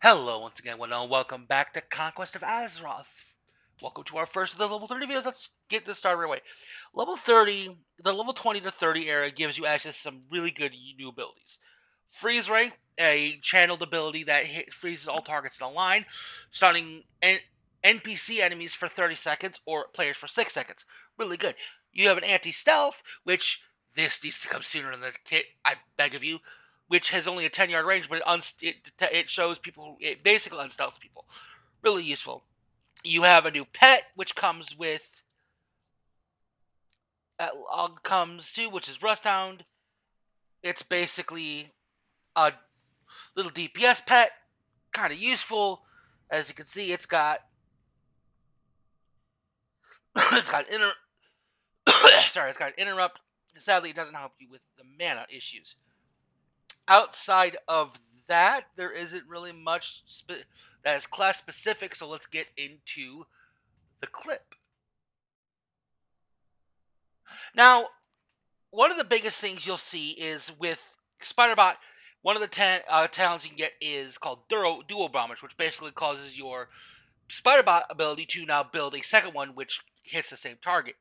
Hello once again, and welcome back to Conquest of Azeroth. Welcome to our first of the level 30 videos. Let's get this started right away. Level 30, the level 20 to 30 era gives you access to some really good new abilities. Freeze Ray, a channeled ability that freezes all targets in a line, stunning NPC enemies for 30 seconds or players for 6 seconds. Really good. You have an anti-stealth, which this needs to come sooner than the kit, I beg of you, which has only a 10-yard range, but it shows people, it basically unstealths people. Really useful. You have a new pet, which comes with, which is Rusthound. It's basically a little DPS pet, kind of useful. As you can see, it's got, it's got it's got an interrupt. Sadly, it doesn't help you with the mana issues. Outside of that, there isn't really much that is class specific, so let's get into the clip. Now, one of the biggest things you'll see is with Spiderbot, one of the talents you can get is called Duo Bombers, which basically causes your Spiderbot ability to now build a second one, which hits the same target.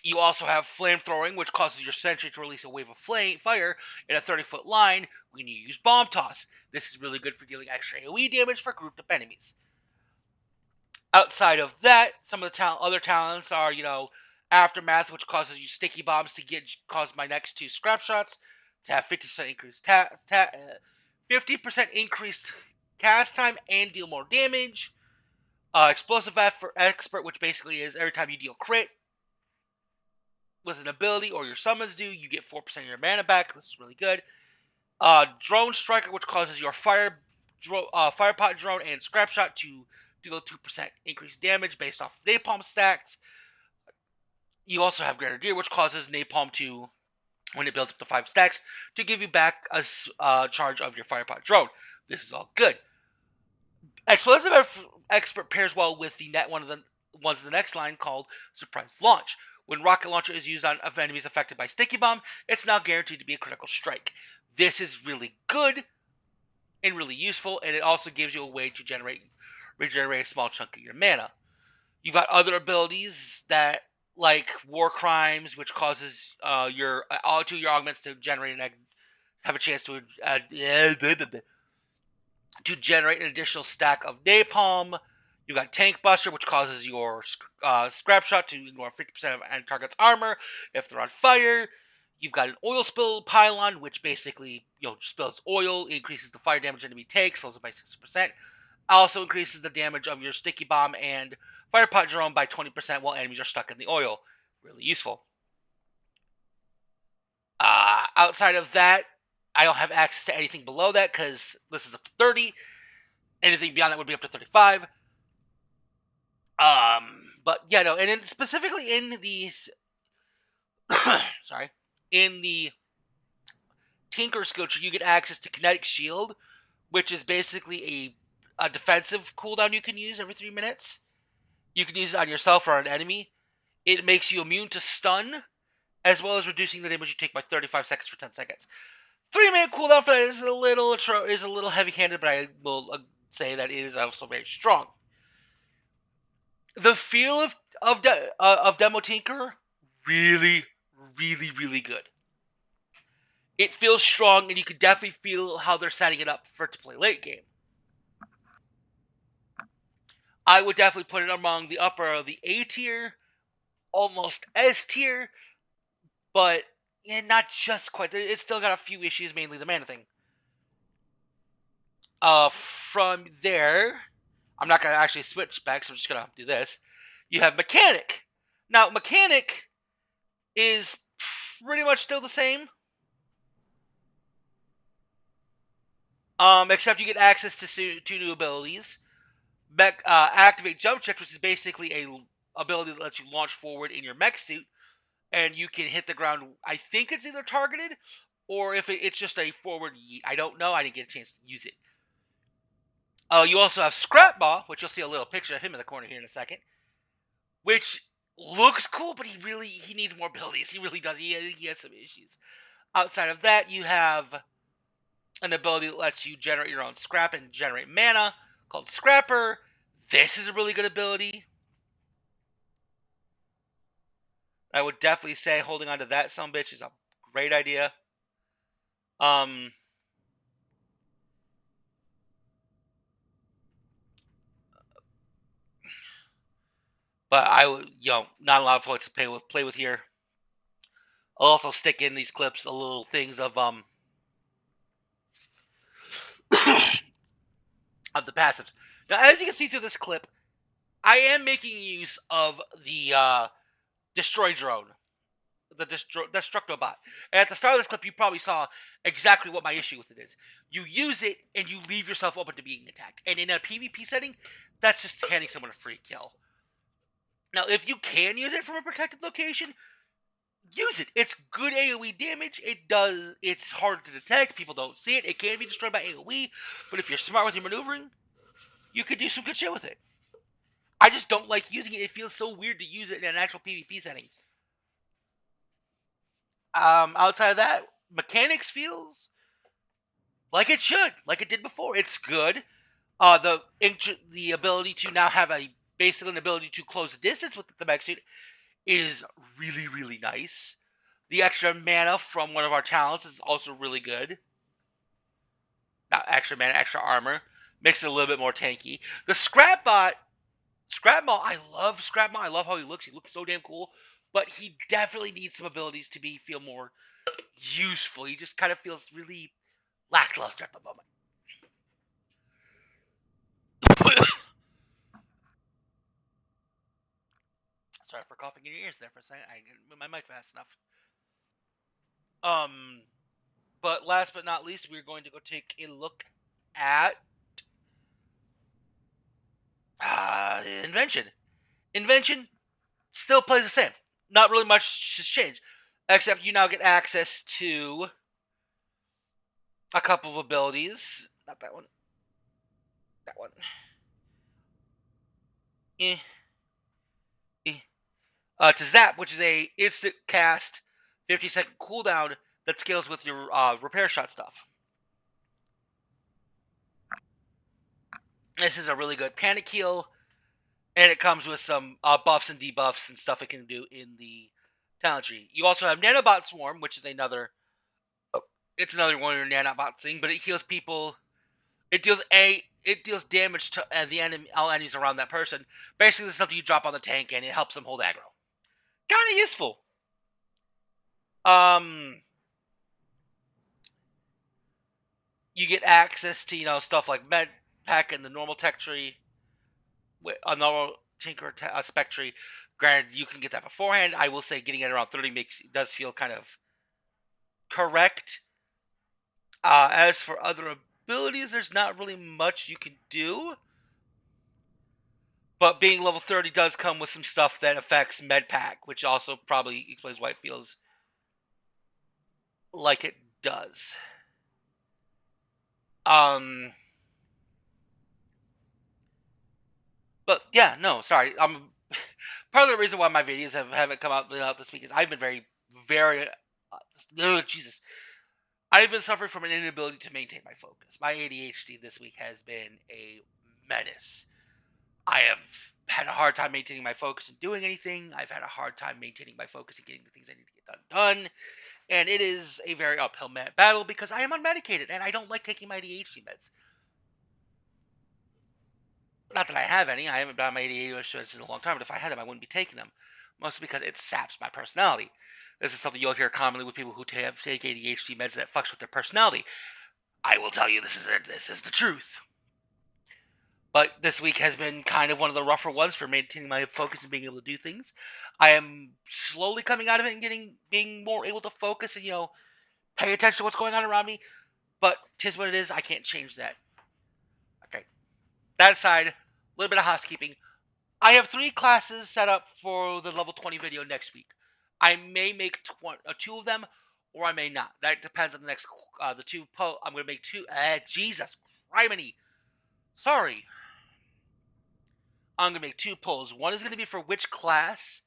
You also have Flamethrowing, which causes your sentry to release a wave of fire in a 30-foot line when you use Bomb Toss. This is really good for dealing extra AoE damage for grouped up enemies. Outside of that, some of the other talents are, Aftermath, which causes you sticky bombs to cause my next two scrap shots to have 50% increased 50% increased cast time and deal more damage. Explosive Expert, which basically is every time you deal crit with an ability or your summons do, you get 4% of your mana back. This is really good. Drone Striker, which causes your Firepot Drone and Scrap Shot to deal 2% increased damage based off Napalm stacks. You also have Grenadier, which causes Napalm to, when it builds up to 5 stacks, to give you back a charge of your Firepot Drone. This is all good. Explosive Expert pairs well with one of the ones in the next line called Surprise Launch. When Rocket Launcher is used on enemies affected by Sticky Bomb, it's now guaranteed to be a critical strike. This is really good and really useful, and it also gives you a way to regenerate a small chunk of your mana. You've got other abilities that, like War Crimes, which causes all your augments to have a chance to generate an additional stack of napalm. You've got Tank Buster, which causes your scrap shot to ignore 50% of an target's armor if they're on fire. You've got an oil spill pylon, which basically spills oil, increases the fire damage enemy takes, slows it by 60%. Also increases the damage of your sticky bomb and Firepot Drone by 20% while enemies are stuck in the oil. Really useful. Outside of that, I don't have access to anything below that because this is up to 30. Anything beyond that would be up to 35. But yeah, no, and then specifically in the in the Tinker skill tree, you get access to Kinetic Shield, which is basically a defensive cooldown you can use every 3 minutes. You can use it on yourself or on an enemy. It makes you immune to stun, as well as reducing the damage you take by 35 seconds for 10 seconds. 3-minute cooldown for that is a little heavy-handed, but I will say that it is also very strong. The feel of Demo Tinker, really, really, really good. It feels strong, and you can definitely feel how they're setting it up to play late game. I would definitely put it among the upper of the A tier, almost S tier, but not just quite. It's still got a few issues, mainly the mana thing. From there, I'm not going to actually switch specs. I'm just going to do this. You have Mechanic. Now, Mechanic is pretty much still the same. Except you get access to 2 new abilities. Activate Jump Check, which is basically a ability that lets you launch forward in your mech suit, and you can hit the ground. I think it's either targeted, or if it's just a forward yeet. I don't know. I didn't get a chance to use it. You also have Scrapball, which you'll see a little picture of him in the corner here in a second, which looks cool, but he needs more abilities. He really does. He has some issues. Outside of that, you have an ability that lets you generate your own scrap and generate mana called Scrapper. This is a really good ability. I would definitely say holding on to that sumbitch is a great idea. But I would, not a lot of points to play with here. I'll also stick in these clips a little things of of the passives. Now, as you can see through this clip, I am making use of the Destroy Drone, the Destructo Bot. And at the start of this clip, you probably saw exactly what my issue with it is. You use it, and you leave yourself open to being attacked. And in a PvP setting, that's just handing someone a free kill. Now, if you can use it from a protected location, use it. It's good AoE damage. It's hard to detect. People don't see it. It can be destroyed by AoE. But if you're smart with your maneuvering, you could do some good shit with it. I just don't like using it. It feels so weird to use it in an actual PvP setting. Outside of that, mechanics feels like it should, like it did before. It's good. The ability to now have basically an ability to close the distance with the mech suit is really, really nice. The extra mana from one of our talents is also really good. Not extra mana, extra armor. Makes it a little bit more tanky. The Scrapbot, I love Scrapbot. I love how he looks. He looks so damn cool. But he definitely needs some abilities to feel more useful. He just kind of feels really lackluster at the moment. Sorry for coughing in your ears there for a second. I didn't move my mic fast enough. But last but not least, we're going to go take a look at Invention. Invention still plays the same. Not really much has changed, except you now get access to a couple of abilities. Not that one. That one. To Zap, which is a instant cast, 50-second cooldown that scales with your repair shot stuff. This is a really good panic heal, and it comes with some buffs and debuffs and stuff it can do in the talent tree. You also have Nanobot Swarm, which is another. It's another one of your Nanobot thing, but it heals people. It deals damage to all enemies around that person. Basically, it's something you drop on the tank, and it helps them hold aggro. Kind of useful. You get access to stuff like med pack and the normal tech tree, a normal tinker spec tree. Granted, you can get that beforehand. I will say getting it around 30 does feel kind of correct. As for other abilities, there's not really much you can do. But being level 30 does come with some stuff that affects med pack, which also probably explains why it feels like it does. But yeah, no, sorry. Part of the reason why my videos haven't come out this week is I've been very, Jesus. I've been suffering from an inability to maintain my focus. My ADHD this week has been a menace. I have had a hard time maintaining my focus and doing anything. I've had a hard time maintaining my focus and getting the things I need to get done. And it is a very uphill battle because I am unmedicated and I don't like taking my ADHD meds. Not that I have any. I haven't been on my ADHD meds in a long time, but if I had them, I wouldn't be taking them. Mostly because it saps my personality. This is something you'll hear commonly with people who take ADHD meds that fucks with their personality. I will tell you this is the truth. But this week has been kind of one of the rougher ones for maintaining my focus and being able to do things. I am slowly coming out of it and being more able to focus and pay attention to what's going on around me. But 'tis what it is. I can't change that. Okay. That aside, a little bit of housekeeping. I have 3 classes set up for the level 20 video next week. I may make 2 of them, or I may not. That depends on the 2 I'm going to make 2. Jesus criminy. Sorry. I'm going to make 2 polls. One is going to be for which class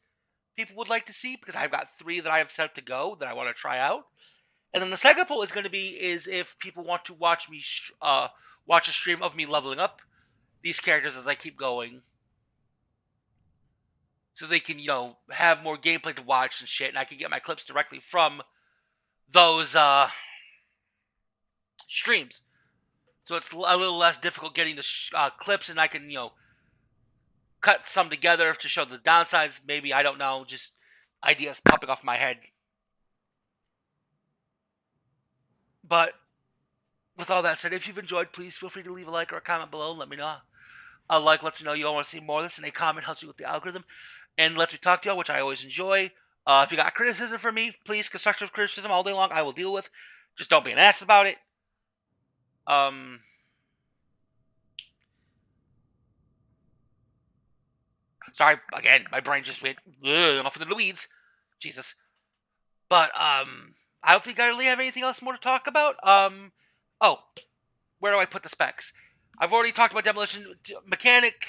people would like to see, because I've got 3 that I have set up to go that I want to try out. And then the second poll is going to be is if people want to watch me watch a stream of me leveling up these characters as I keep going, so they can have more gameplay to watch and shit, and I can get my clips directly from those streams. So it's a little less difficult getting the clips, and I can cut some together to show the downsides. Maybe, I don't know, just ideas popping off my head. But with all that said, if you've enjoyed, please feel free to leave a like or a comment below and let me know. A like lets me know you all want to see more of this, and a comment helps you with the algorithm and lets me talk to y'all, which I always enjoy. If you got criticism for me, please, constructive criticism all day long, I will deal with. Just don't be an ass about it. Sorry, again, my brain just went off into the weeds. Jesus. But, I don't think I really have anything else more to talk about. Oh, where do I put the specs? I've already talked about demolition mechanic.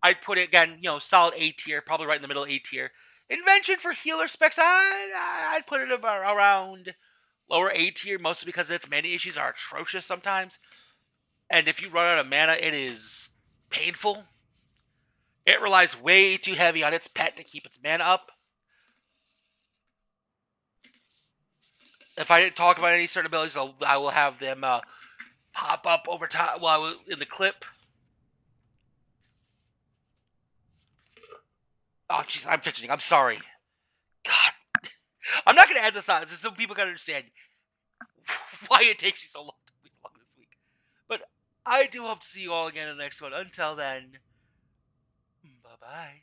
I'd put it again, solid A tier, probably right in the middle A tier. Invention for healer specs, I'd put it about around lower A tier, mostly because its mana issues are atrocious sometimes. And if you run out of mana, it is painful. It relies way too heavy on its pet to keep its mana up. If I didn't talk about any certain abilities, I will have them pop up over time while I was in the clip. Oh, jeez, I'm fidgeting. I'm sorry. God. I'm not going to add this on, so people got to understand why it takes me so long to be long this week. But I do hope to see you all again in the next one. Until then, bye-bye.